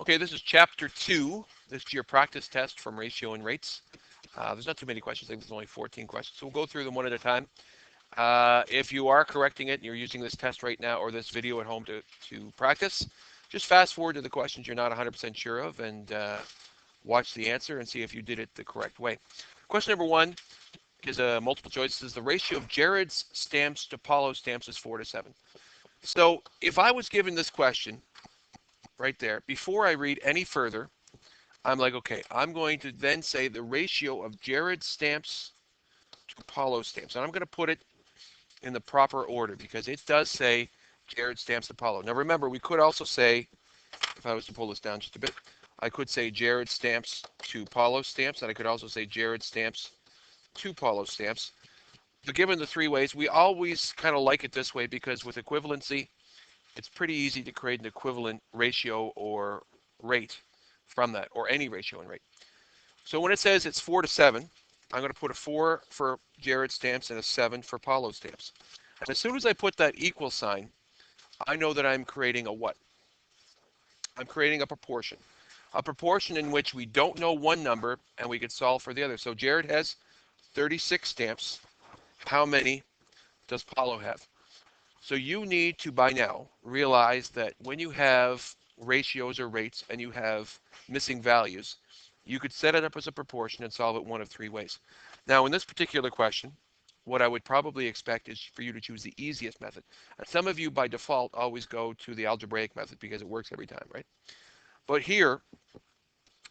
Okay, this is chapter 2. This is your practice test from ratio and rates. There's not too many questions. I think there's only 14 questions. So we'll go through them one at a time. If you are correcting it and you're using this test right now or this video at home to practice, just fast forward to the questions you're not 100% sure of and watch the answer and see if you did it the correct way. Question number 1 is a multiple choice. It says the ratio of Jared's stamps to Paulo's stamps is 4 to 7. So if I was given this question right there, before I read any further, I'm like, okay, I'm going to then say the ratio of Jared's stamps to Paulo's stamps. And I'm going to put it in the proper order because it does say Jared stamps to Paulo. Now remember, we could also say, if I was to pull this down just a bit, I could say Jared stamps to Paulo stamps, and I could also say Jared stamps to Paulo stamps. But given the three ways, we always kind of like it this way because with equivalency, it's pretty easy to create an equivalent ratio or rate from that, or any ratio and rate. So when it says it's 4 to 7, I'm going to put a 4 for Jared stamps and a 7 for Paulo stamps. And as soon as I put that equal sign, I know that I'm creating a what? I'm creating a proportion. A proportion in which we don't know one number and we could solve for the other. So Jared has 36 stamps. How many does Paulo have? So you need to, by now, realize that when you have ratios or rates and you have missing values, you could set it up as a proportion and solve it one of three ways. Now, in this particular question, what I would probably expect is for you to choose the easiest method. And some of you, by default, always go to the algebraic method because it works every time, right? But here,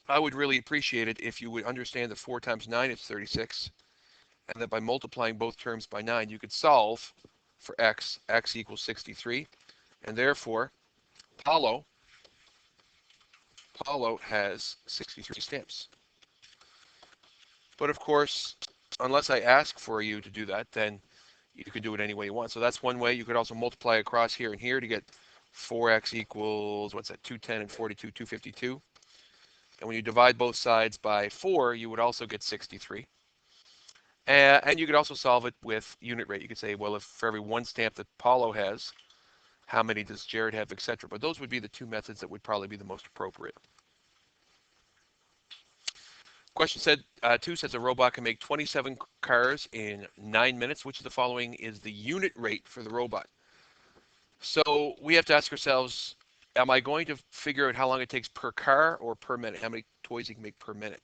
I would really appreciate it if you would understand that 4 times 9 is 36, and that by multiplying both terms by 9, you could solve for x equals 63, and therefore Paulo has 63 stamps. But of course, unless I ask for you to do that, then you can do it any way you want. So that's one way. You could also multiply across here and here to get 4x equals, what's that, 210 and 42, 252. And when you divide both sides by 4, you would also get 63. And you could also solve it with unit rate. You could say, well, if for every one stamp that Paulo has, how many does Jared have, etc. But those would be the two methods that would probably be the most appropriate. Question 2 says a robot can make 27 cars in 9 minutes. Which of the following is the unit rate for the robot? So we have to ask ourselves, am I going to figure out how long it takes per car or per minute? How many toys you can make per minute?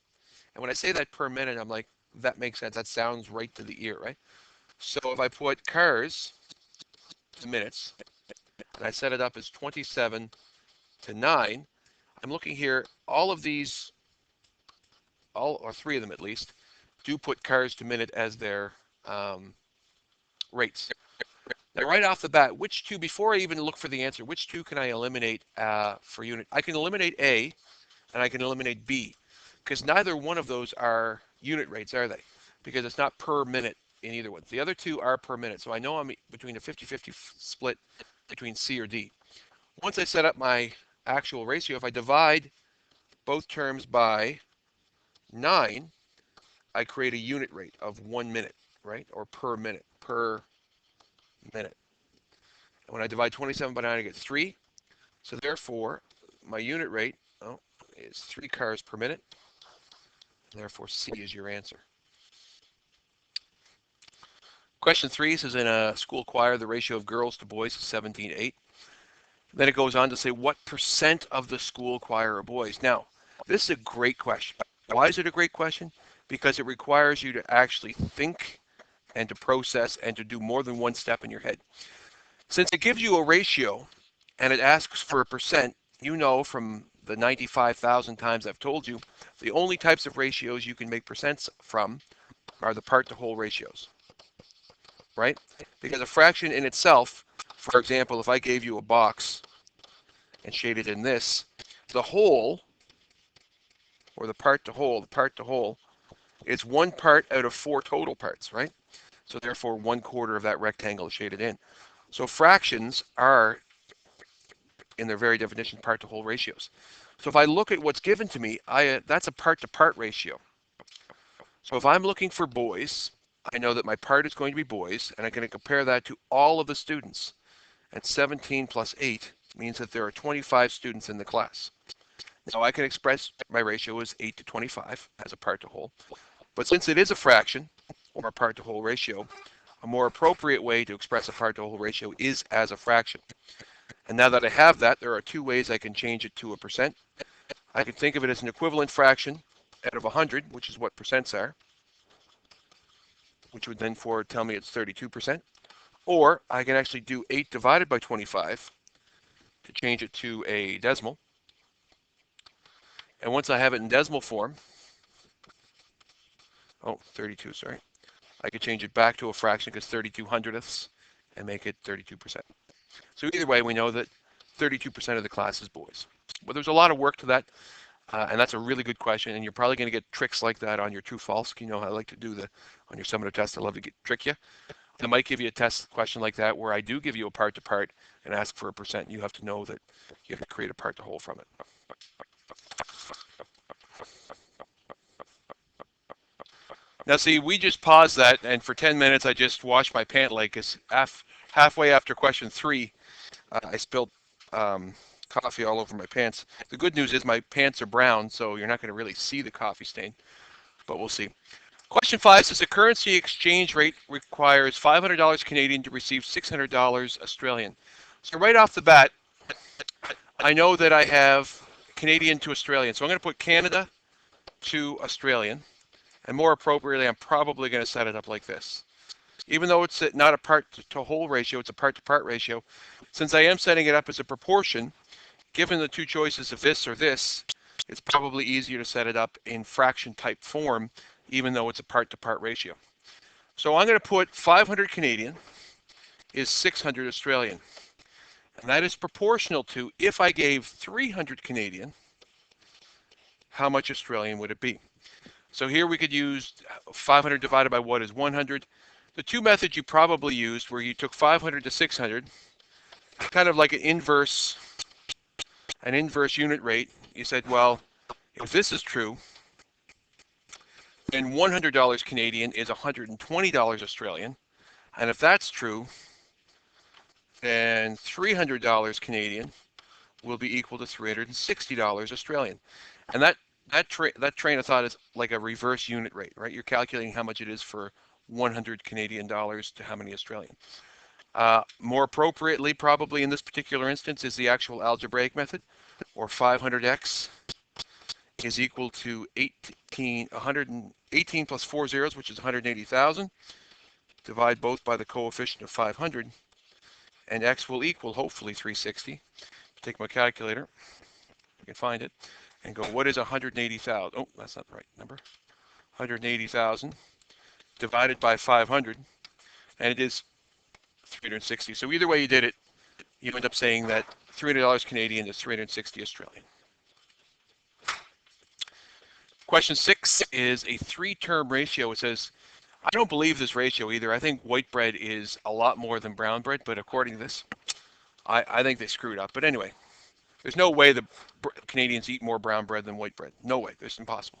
And when I say that per minute, I'm like, that makes sense. That sounds right to the ear, right? So if I put cars to minutes, and I set it up as 27 to 9, I'm looking here, all of these, all or three of them at least, do put cars to minute as their rates. Now right off the bat, which two, before I even look for the answer, which two can I eliminate for unit? I can eliminate A and I can eliminate B, because neither one of those are unit rates, are they? Because it's not per minute in either one. The other two are per minute, so I know I'm between a 50-50 split between C or D. Once I set up my actual ratio, if I divide both terms by 9, I create a unit rate of 1 minute, right? Or per minute. And when I divide 27 by 9, I get 3. So therefore, my unit rate is 3 cars per minute. Therefore, C is your answer. Question 3 says in a school choir, the ratio of girls to boys is 17:8. Then it goes on to say, what percent of the school choir are boys? Now, this is a great question. Why is it a great question? Because it requires you to actually think and to process and to do more than one step in your head. Since it gives you a ratio and it asks for a percent, you know from the 95,000 times I've told you, the only types of ratios you can make percents from are the part to whole ratios, right? Because a fraction in itself, for example, if I gave you a box and shaded in this, the whole, or the part to whole, is 1 part out of 4 total parts, right? So therefore 1/4 of that rectangle is shaded in. So fractions are, in their very definition, part to whole ratios. So if I look at what's given to me, that's a part to part ratio. So if I'm looking for boys, I know that my part is going to be boys, and I'm going to compare that to all of the students. And 17 plus 8 means that there are 25 students in the class. Now I can express my ratio as 8 to 25 as a part to whole. But since it is a fraction, or a part to whole ratio, a more appropriate way to express a part to whole ratio is as a fraction. And now that I have that, there are two ways I can change it to a percent. I can think of it as an equivalent fraction out of 100, which is what percents are, which would then tell me it's 32%. Or I can actually do 8 divided by 25 to change it to a decimal. And once I have it in decimal form, 32, sorry, I could change it back to a fraction because 32 hundredths and make it 32%. So either way, we know that 32% of the class is boys. But there's a lot of work to that, and that's a really good question, and you're probably going to get tricks like that on your true-false. You know how I like to do on your summative test. I love to trick you. I might give you a test question like that where I do give you a part-to-part and ask for a percent. You have to know that you have to create a part-to-whole from it. Now see, we just paused that, and for 10 minutes I just washed my pant leg because halfway after question 3, I spilled coffee all over my pants. The good news is my pants are brown, so you're not going to really see the coffee stain, but we'll see. Question 5 says the currency exchange rate requires $500 Canadian to receive $600 Australian. So right off the bat, I know that I have Canadian to Australian. So I'm going to put Canada to Australian. And more appropriately, I'm probably going to set it up like this. Even though it's not a part-to-whole ratio, it's a part-to-part ratio. Since I am setting it up as a proportion, given the two choices of this or this, it's probably easier to set it up in fraction-type form, even though it's a part-to-part ratio. So I'm going to put 500 Canadian is 600 Australian. And that is proportional to, if I gave 300 Canadian, how much Australian would it be? So here we could use 500 divided by what is 100. The two methods you probably used where you took 500 to 600, kind of like an inverse unit rate. You said, well, if this is true, then $100 Canadian is $120 Australian. And if that's true, then $300 Canadian will be equal to $360 Australian. And that train of thought is like a reverse unit rate, right? You're calculating how much it is for 100 Canadian dollars to how many Australian. More appropriately, probably in this particular instance, is the actual algebraic method, or 500x is equal to 118 plus 4 zeros, which is 180,000. Divide both by the coefficient of 500, and x will equal, hopefully, 360. Take my calculator, I can find it, and go, what is 180,000? Oh, that's not the right number. 180,000 divided by 500, and it is 360. So either way you did it, you end up saying that $300 Canadian is 360 Australian. Question 6 is a 3-term ratio. It says, I don't believe this ratio either. I think white bread is a lot more than brown bread, but according to this, I think they screwed up. But anyway, there's no way the Canadians eat more brown bread than white bread. No way. It's impossible.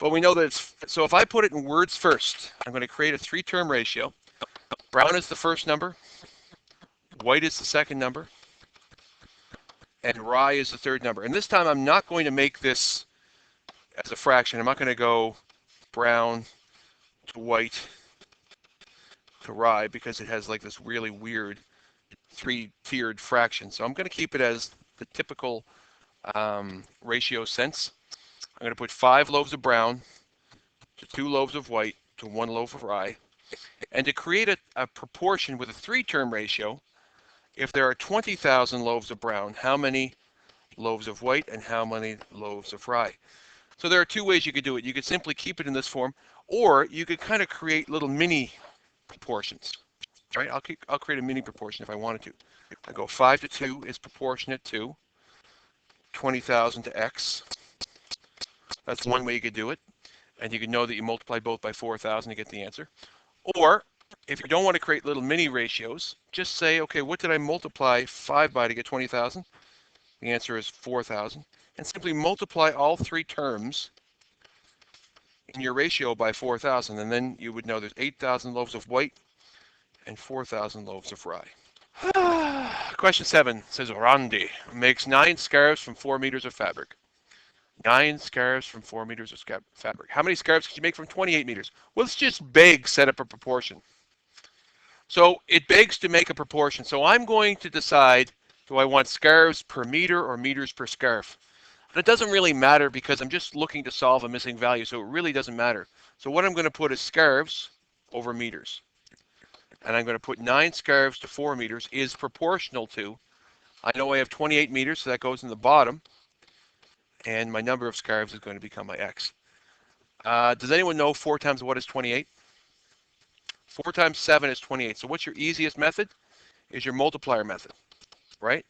But we know that so if I put it in words first, I'm going to create a 3-term ratio. Brown is the first number, white is the second number, and rye is the third number. And this time I'm not going to make this as a fraction. I'm not going to go brown to white to rye because it has like this really weird 3-tiered fraction. So I'm going to keep it as the typical ratio sense. I'm going to put 5 loaves of brown to 2 loaves of white to 1 loaf of rye. And to create a proportion with a 3-term ratio, if there are 20,000 loaves of brown, how many loaves of white and how many loaves of rye? So there are two ways you could do it. You could simply keep it in this form, or you could kind of create little mini proportions. Right? I'll create a mini proportion if I wanted to. I go 5 to 2 is proportionate to 20,000 to x. That's one way you could do it. And you can know that you multiply both by 4,000 to get the answer. Or, if you don't want to create little mini ratios, just say, okay, what did I multiply 5 by to get 20,000? The answer is 4,000. And simply multiply all 3 terms in your ratio by 4,000. And then you would know there's 8,000 loaves of white and 4,000 loaves of rye. Question 7 says, Randy makes 9 scarves from 4 meters of fabric. 9 scarves from 4 meters of fabric. How many scarves could you make from 28 meters? Well, let's just beg set up a proportion. So it begs to make a proportion. So I'm going to decide, do I want scarves per meter or meters per scarf? And it doesn't really matter because I'm just looking to solve a missing value, so it really doesn't matter. So what I'm going to put is scarves over meters. And I'm going to put 9 scarves to 4 meters is proportional to, I know I have 28 meters, so that goes in the bottom. And my number of scarves is going to become my x. Does anyone know 4 times what is 28? 4 times 7 is 28. So what's your easiest method? Is your multiplier method, right?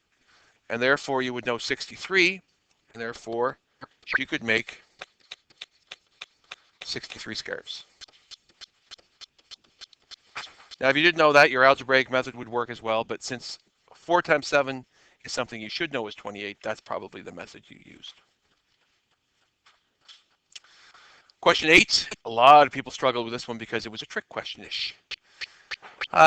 And therefore you would know 63, and therefore you could make 63 scarves. Now if you didn't know that, your algebraic method would work as well, but since 4 times 7 is something you should know is 28, that's probably the method you used. Question 8, a lot of people struggled with this one because it was a trick question-ish.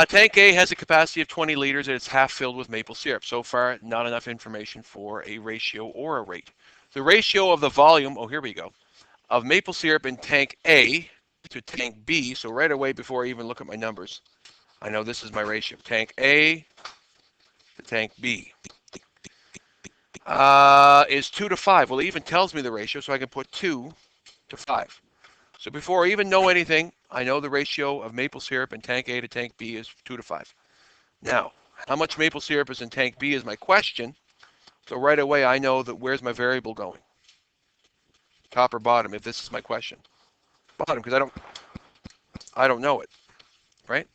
Tank A has a capacity of 20 liters and it's half filled with maple syrup. So far, not enough information for a ratio or a rate. The ratio of the volume, oh, here we go, of maple syrup in tank A to tank B, so right away before I even look at my numbers, I know this is my ratio. Tank A to tank B is 2 to 5. Well, it even tells me the ratio, so I can put 2 to 5. So before I even know anything, I know the ratio of maple syrup in tank A to tank B is 2 to 5. Now, how much maple syrup is in tank B is my question. So right away I know that where's my variable going? Top or bottom, if this is my question. Bottom, because I don't know it, right?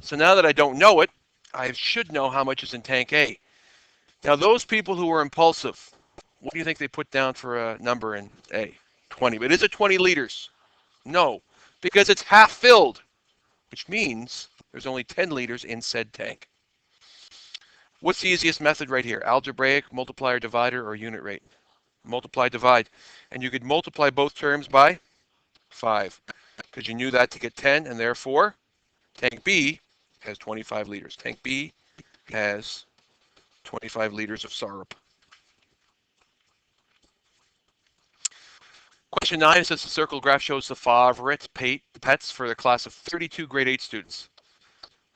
So now that I don't know it, I should know how much is in tank A. Now those people who are impulsive, what do you think they put down for a number in A? 20. But is it 20 liters? No, because it's half filled, which means there's only 10 liters in said tank. What's the easiest method right here? Algebraic, multiplier, divider, or unit rate? Multiply, divide. And you could multiply both terms by 5, because you knew that to get 10, and therefore tank B has 25 liters. Tank B has 25 liters of syrup. Question 9 says the circle graph shows the favorite pets for the class of 32 grade 8 students.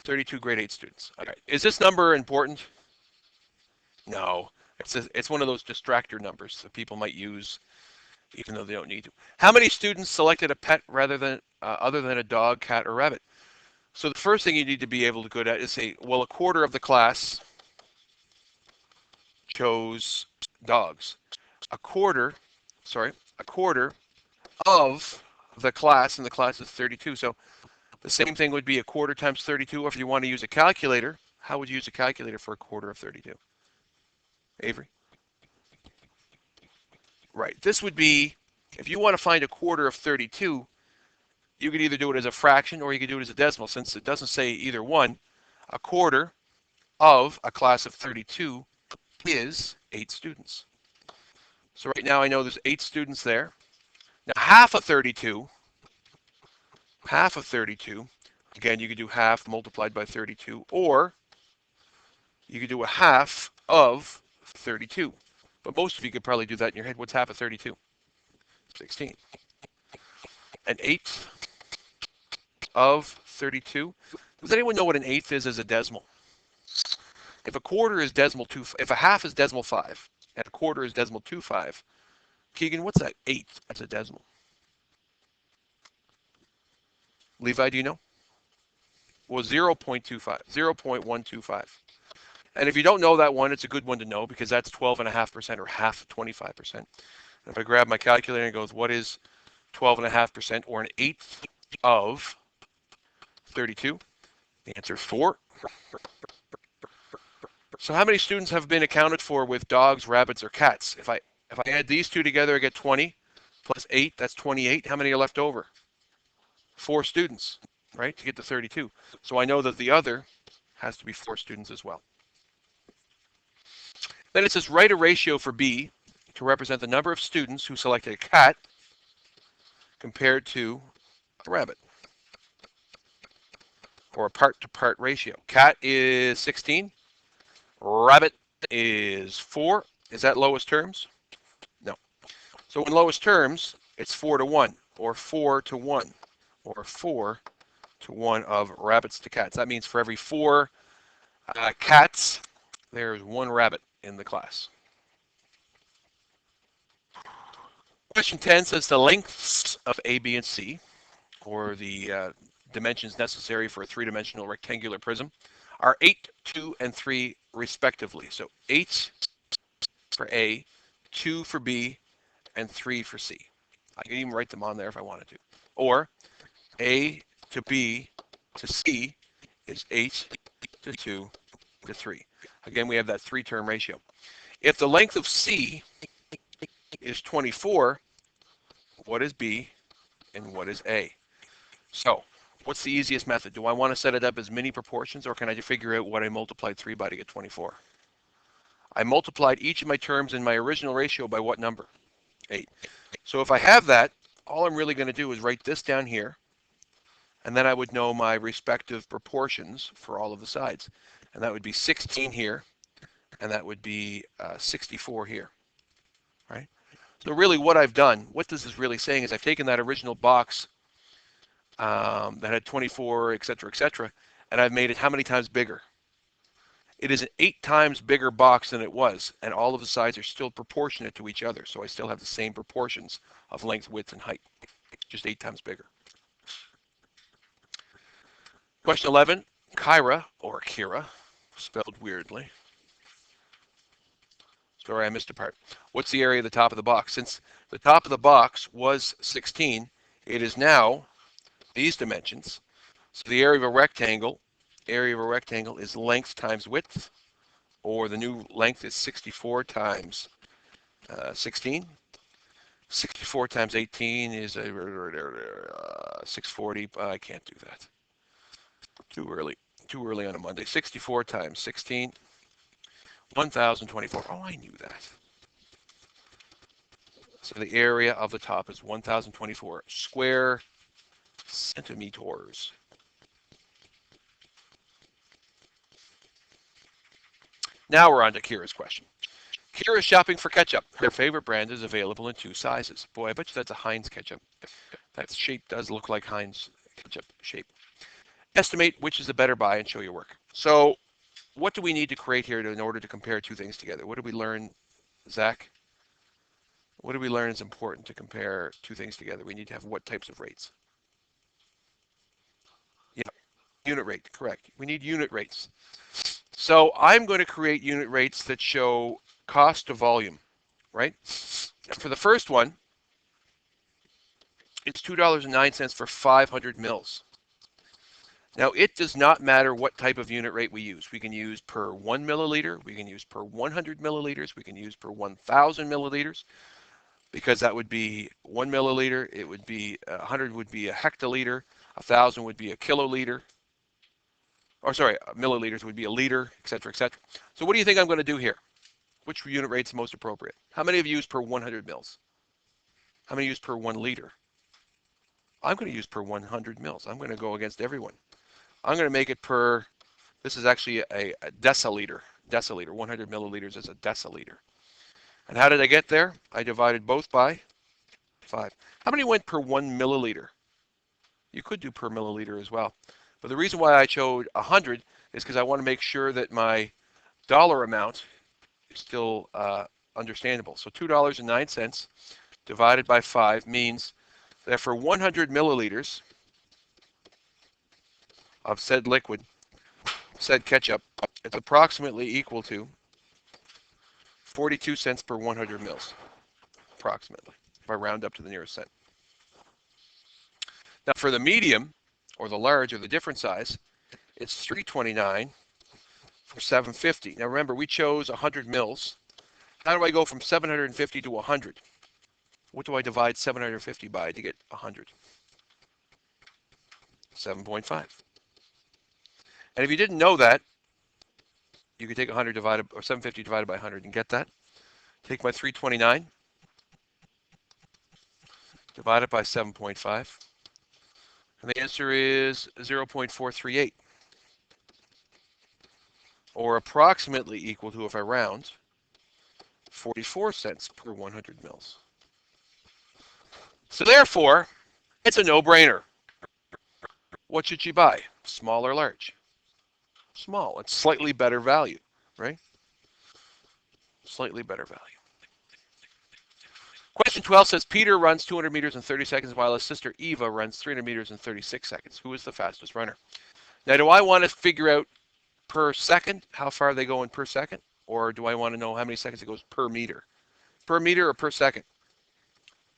32 grade 8 students. All right. Is this number important? No. It's one of those distractor numbers that people might use even though they don't need to. How many students selected a pet rather than other than a dog, cat, or rabbit? So the first thing you need to be able to go at is say, well, a quarter of the class chose dogs. A quarter of the class, and the class is 32. So the same thing would be a quarter times 32, or if you want to use a calculator, how would you use a calculator for a quarter of 32? Avery? Right. This would be, if you want to find a quarter of 32, you could either do it as a fraction or you could do it as a decimal. Since it doesn't say either one, a quarter of a class of 32 is 8 students. So right now I know there's 8 students there. Now half of 32, again, you could do half multiplied by 32, or you could do a half of 32. But most of you could probably do that in your head. What's half of 32? 16. An eighth of 32. Does anyone know what an eighth is as a decimal? If a quarter is decimal 2, if a half is decimal 5, and a quarter is decimal 25, Keegan, what's that eighth as a decimal? Levi, do you know? Well, 0.25, 0.125. And if you don't know that one, it's a good one to know because that's 12.5% or half 25%. And if I grab my calculator and goes, what is 12.5% or an eighth of 32? The answer is 4. So how many students have been accounted for with dogs, rabbits, or cats? If I add these two together, I get 20 plus 8, that's 28. How many are left over? 4 students, right, to get to 32. So I know that the other has to be 4 students as well. Then it says write a ratio for B to represent the number of students who selected a cat compared to a rabbit, or a part-to-part ratio. Cat is 16. Rabbit is 4. Is that lowest terms? No. So in lowest terms, it's 4 to 1, or 4 to 1, or 4 to 1 of rabbits to cats. That means for every 4 cats, there's 1 rabbit in the class. Question 10 says the lengths of A, B, and C, or the dimensions necessary for a three-dimensional rectangular prism, are 8, 2, and 3 respectively. So 8 for A, 2 for B, and 3 for C. I can even write them on there if I wanted to. Or A to B to C is 8 to 2 to 3. Again, we have that 3-term ratio. If the length of C is 24, what is B and what is A? So, what's the easiest method? Do I want to set it up as mini proportions, or can I figure out what I multiplied 3 by to get 24? I multiplied each of my terms in my original ratio by what number? 8. So if I have that, all I'm really going to do is write this down here, and then I would know my respective proportions for all of the sides. And that would be 16 here, and that would be 64 here, right? So really what I've done, what this is really saying is I've taken that original box that had 24, et cetera, and I've made it how many times bigger? It is an 8 times bigger box than it was, and all of the sides are still proportionate to each other, so I still have the same proportions of length, width, and height, just 8 times bigger. Question 11, Kyra, or Kira, spelled weirdly. Sorry, I missed a part. What's the area of the top of the box? Since the top of the box was 16, it is now these dimensions. So the area of a rectangle is length times width, or the new length is 64 times 16. 64 times 18 is 640. I can't do that. Too early on a Monday. 64 times 16, 1,024. Oh, I knew that. So the area of the top is 1,024 square centimeters. Now we're on to Kira's question. Kira's shopping for ketchup. Her favorite brand is available in 2 sizes. Boy, I bet you that's a Heinz ketchup. That shape does look like Heinz ketchup shape. Estimate which is the better buy and show your work. So what do we need to create here in order to compare 2 things together? What did we learn, Zach? What did we learn is important to compare 2 things together? We need to have what types of rates? Yeah, unit rate, correct. We need unit rates. So I'm going to create unit rates that show cost to volume, right? For the first one, it's $2.09 for 500 mils. Now, it does not matter what type of unit rate we use. We can use per 1 milliliter, we can use per 100 milliliters, we can use per 1,000 milliliters, because that would be 1 milliliter, it would be 100 would be a hectoliter, 1,000 would be a kiloliter, or sorry, milliliters would be a liter, et cetera, et cetera. So what do you think I'm going to do here? Which unit rate is most appropriate? How many have you used per 100 mils? How many use per 1 liter? I'm going to use per 100 mils. I'm going to go against everyone. I'm going to make it per, this is actually a deciliter. Deciliter, 100 milliliters is a deciliter. And how did I get there? I divided both by 5. How many went per 1 milliliter? You could do per milliliter as well. But the reason why I chose 100 is because I want to make sure that my dollar amount is still understandable. So $2.09 divided by 5 means that for 100 milliliters of said liquid, said ketchup, it's approximately equal to 42 cents per 100 mils, approximately, if I round up to the nearest cent. Now for the medium, or the large, or the different size, it's $3.29 for 750. Now remember, we chose 100 mils. How do I go from 750 to 100? What do I divide 750 by to get 100? 7.5. And if you didn't know that, you could take 100 divided, or 750 divided by 100 and get that. Take my 329, divide it by 7.5, and the answer is 0.438, or approximately equal to, if I round, 44 cents per 100 mils. So therefore, it's a no-brainer. What should she buy? Small or large? Small. It's slightly better value, right? Slightly better value. Question 12 says Peter runs 200 meters in 30 seconds while his sister Eva runs 300 meters in 36 seconds. Who is the fastest runner? Now, do I want to figure out per second how far they go in per second? Or do I want to know how many seconds it goes per meter? Per meter or per second?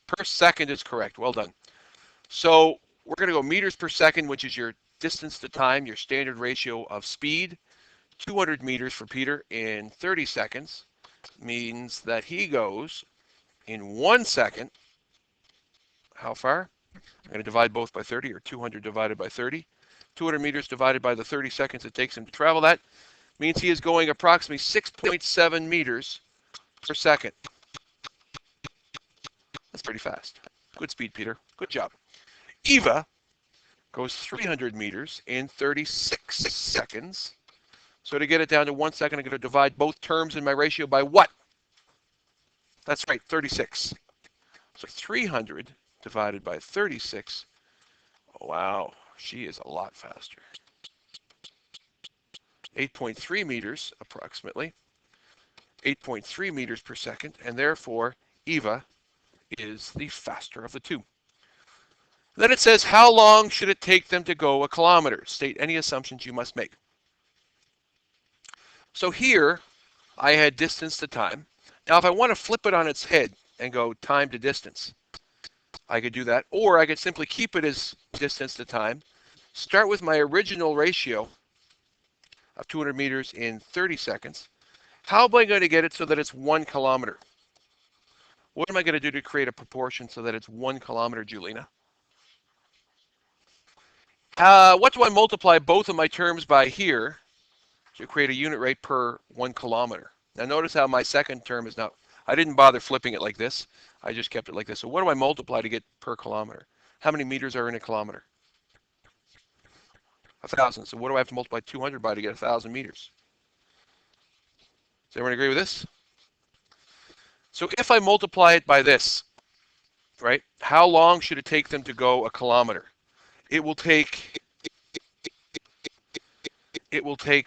Per second is correct. Well done. So we're going to go meters per second, which is your distance to time, your standard ratio of speed. 200 meters for Peter in 30 seconds means that he goes in 1 second. How far? I'm going to divide both by 30, or 200 divided by 30. 200 meters divided by the 30 seconds it takes him to travel that means he is going approximately 6.7 meters per second. That's pretty fast. Good speed, Peter. Good job. Eva goes 300 meters in 36 seconds. So to get it down to 1 second, I'm going to divide both terms in my ratio by what? That's right, 36. So 300 divided by 36. Oh, wow, she is a lot faster. 8.3 meters approximately. 8.3 meters per second, and therefore Eva is the faster of the two. Then it says, how long should it take them to go a kilometer? State any assumptions you must make. So here, I had distance to time. Now, if I want to flip it on its head and go time to distance, I could do that. Or I could simply keep it as distance to time, start with my original ratio of 200 meters in 30 seconds. How am I going to get it so that it's 1 kilometer? What am I going to do to create a proportion so that it's 1 kilometer, Julina? What do I multiply both of my terms by here to create a unit rate per 1 kilometer? Now notice how my second term is not, I didn't bother flipping it like this. I just kept it like this. So what do I multiply to get per kilometer? How many meters are in a kilometer? 1,000. So what do I have to multiply 200 by to get 1,000 meters? Does everyone agree with this? So if I multiply it by this, right, how long should it take them to go a kilometer? It will take,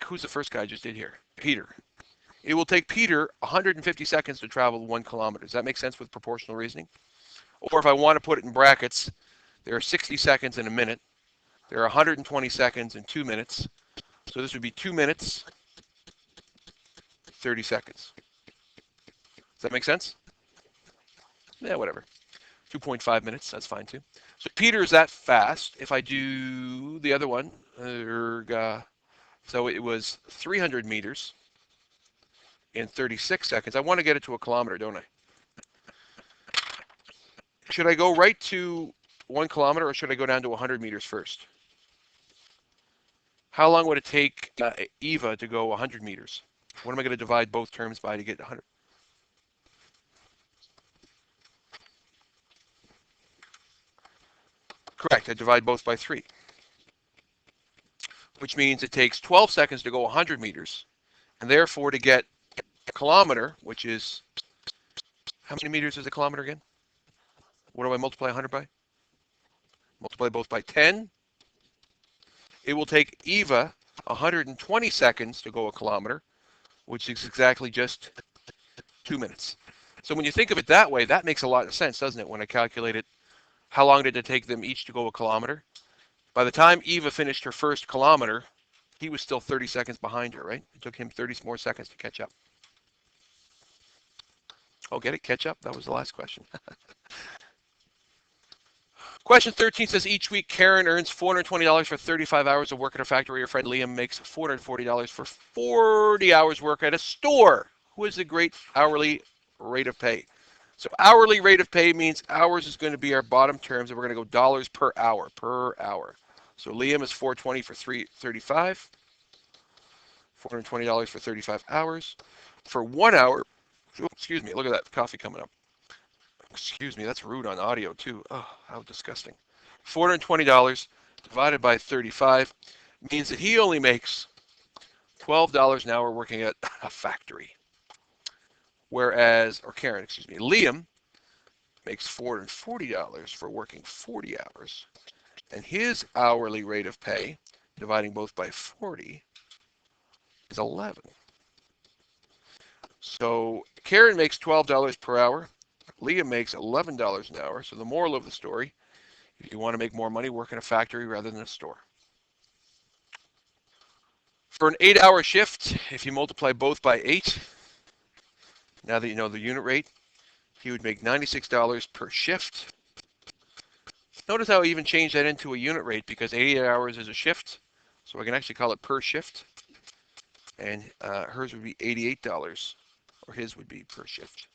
who's the first guy I just did here? Peter. It will take Peter 150 seconds to travel 1 kilometer. Does that make sense with proportional reasoning? Or if I want to put it in brackets, there are 60 seconds in a minute. There are 120 seconds in 2 minutes. So this would be 2 minutes, 30 seconds. Does that make sense? Yeah, whatever. 2.5 minutes, that's fine too. So Peter is that fast. If I do the other one, so it was 300 meters in 36 seconds. I want to get it to a kilometer, don't I? Should I go right to 1 kilometer or should I go down to 100 meters first? How long would it take Eva to go 100 meters? What am I going to divide both terms by to get 100? Correct, I divide both by 3. Which means it takes 12 seconds to go 100 meters. And therefore to get a kilometer, which is, how many meters is a kilometer again? What do I multiply 100 by? Multiply both by 10. It will take Eva 120 seconds to go a kilometer, which is exactly just 2 minutes. So when you think of it that way, that makes a lot of sense, doesn't it? When I calculate it, how long did it take them each to go a kilometer? By the time Eva finished her first kilometer, he was still 30 seconds behind her, right? It took him 30 more seconds to catch up. Oh, get it? Catch up? That was the last question. Question 13 says, each week Karen earns $420 for 35 hours of work at a factory. Her friend Liam makes $440 for 40 hours work at a store. Who is the great hourly rate of pay? So hourly rate of pay means hours is going to be our bottom terms, and we're going to go dollars per hour, So Liam is $420 for 35. $420 for 35 hours. For 1 hour, oh, excuse me, look at that coffee coming up. Excuse me, that's rude on audio too. Oh, how disgusting. $420 divided by 35 means that he only makes $12 an hour working at a factory. Whereas, or Karen, excuse me, Liam makes $440 for working 40 hours, and his hourly rate of pay, dividing both by 40, is 11. So Karen makes $12 per hour. Leah makes $11 an hour. So the moral of the story, if you want to make more money, work in a factory rather than a store. For an 8-hour shift, if you multiply both by 8, now that you know the unit rate, he would make $96 per shift. Notice how I even changed that into a unit rate because 8 hours is a shift. So I can actually call it per shift. And hers would be $88, or his would be per shift.